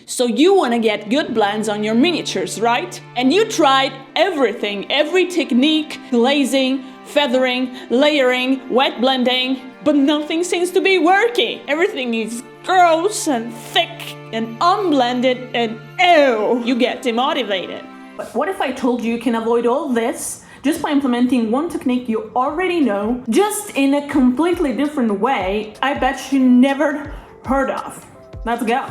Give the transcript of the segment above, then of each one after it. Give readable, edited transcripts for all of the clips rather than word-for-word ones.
So you want to get good blends on your miniatures, right? And you tried everything, every technique, glazing, feathering, layering, wet blending, but nothing seems to be working. Everything is gross and thick and unblended and ew, you get demotivated. But what if I told you can avoid all this just by implementing one technique you already know, just in a completely different way I bet you never heard of? Let's go.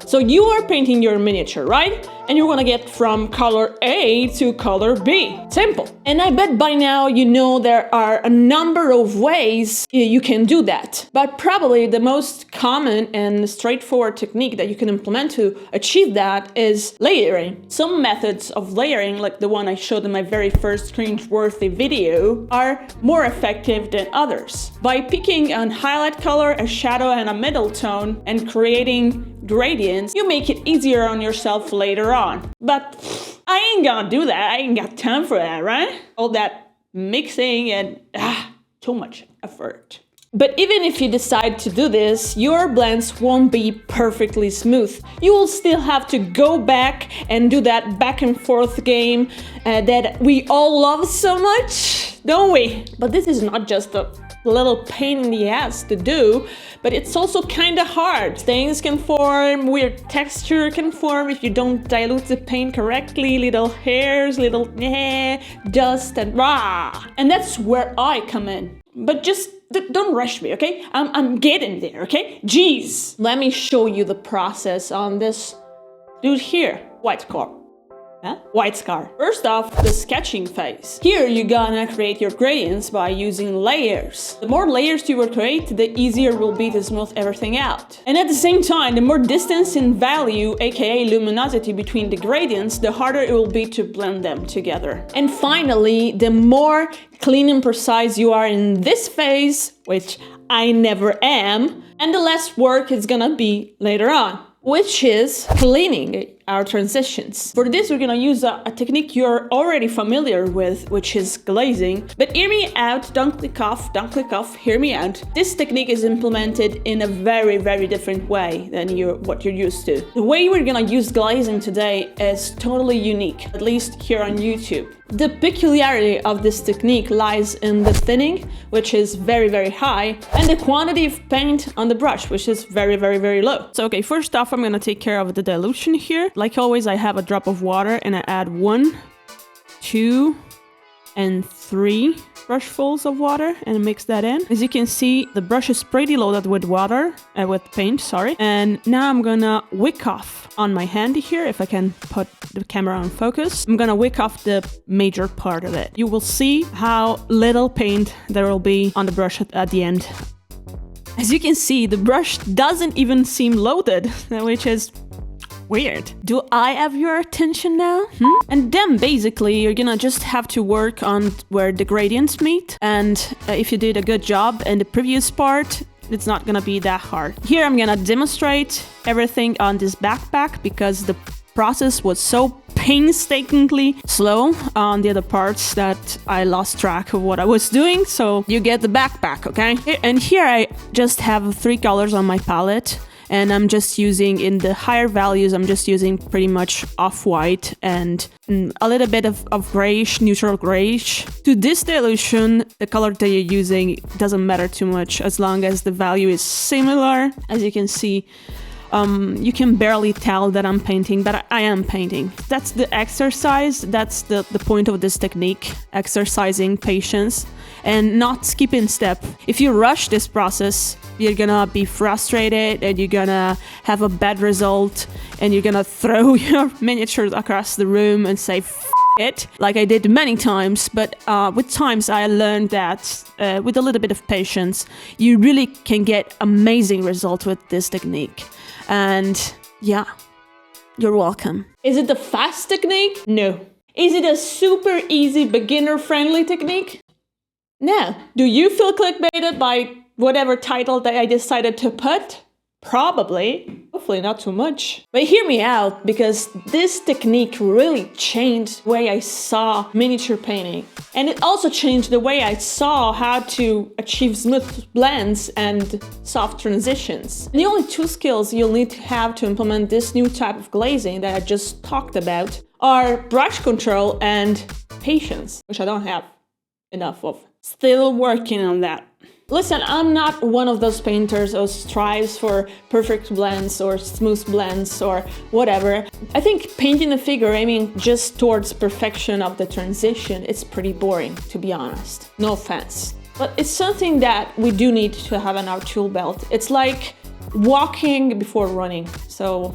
So you are painting your miniature, right? And you're gonna get from color A to color B. Simple. And I bet by now you know there are a number of ways you can do that. But probably the most common and straightforward technique that you can implement to achieve that is layering. Some methods of layering, like the one I showed in my very first cringe-worthy video, are more effective than others. By picking a highlight color, a shadow, and a middle tone, and creating gradients, you make it easier on yourself later on. But I ain't gonna do that. I ain't got time for that, right? All that mixing and too much effort. But even if you decide to do this, your blends won't be perfectly smooth. You will still have to go back and do that back and forth game that we all love so much, don't we? But this is not just a little pain in the ass to do, but it's also kind of hard. Stains can form, weird texture can form if you don't dilute the paint correctly, little hairs, little dust and rah. And that's where I come in. But just don't rush me, okay? I'm getting there, okay? Jeez. Let me show you the process on this dude here. White scar. White scar. First off, the sketching phase. Here you're gonna create your gradients by using layers. The more layers you will create, the easier it will be to smooth everything out. And at the same time, the more distance in value, aka luminosity, between the gradients, the harder it will be to blend them together. And finally, the more clean and precise you are in this phase, which I never am, and the less work it's gonna be later on, which is cleaning our transitions. For this, we're gonna use a technique you're already familiar with, which is glazing. But hear me out, don't click off, hear me out. This technique is implemented in a very, very different way than what you're used to. The way we're gonna use glazing today is totally unique, at least here on YouTube. The peculiarity of this technique lies in the thinning, which is very, very high, and the quantity of paint on the brush, which is very, very, very low. So, okay, first off, I'm gonna take care of the dilution here. Like always, I have a drop of water and I add 1, 2, and 3 brushfuls of water and mix that in. As you can see, the brush is pretty loaded with water, with paint, sorry. And now I'm gonna wick off on my hand here, if I can put the camera on focus. I'm gonna wick off the major part of it. You will see how little paint there will be on the brush at the end. As you can see, the brush doesn't even seem loaded, which is weird. Do I have your attention now? And then basically you're gonna just have to work on where the gradients meet. And if you did a good job in the previous part, it's not gonna be that hard. Here I'm gonna demonstrate everything on this backpack because the process was so painstakingly slow on the other parts that I lost track of what I was doing. So you get the backpack, okay? And here I just have 3 colors on my palette. And I'm just using, in the higher values, I'm just using pretty much off-white and a little bit of grayish, neutral grayish. To this dilution, the color that you're using doesn't matter too much as long as the value is similar. As you can see, you can barely tell that I'm painting, but I am painting. That's the exercise. That's the point of this technique, exercising patience and not skipping step. If you rush this process, you're gonna be frustrated and you're gonna have a bad result and you're gonna throw your miniatures across the room and say F it, like I did many times. But with times I learned that with a little bit of patience, you really can get amazing results with this technique. And yeah, you're welcome. Is it the fast technique? No. Is it a super easy beginner-friendly technique? No. Do you feel clickbaited by whatever title that I decided to put? Probably. Hopefully not too much. But hear me out, because this technique really changed the way I saw miniature painting. And it also changed the way I saw how to achieve smooth blends and soft transitions. The only two skills you'll need to have to implement this new type of glazing that I just talked about are brush control and patience, which I don't have enough of. Still working on that. Listen, I'm not one of those painters who strives for perfect blends or smooth blends or whatever. I think painting a figure aiming just towards perfection of the transition is pretty boring, to be honest. No offense. But it's something that we do need to have in our tool belt. It's like walking before running. So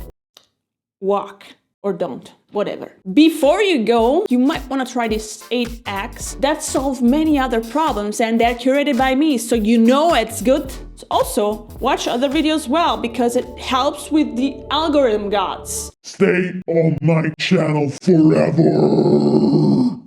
walk or don't. Whatever. Before you go, you might want to try this 8x that solves many other problems and they're curated by me, so you know it's good. Also, watch other videos well because it helps with the algorithm gods. Stay on my channel forever.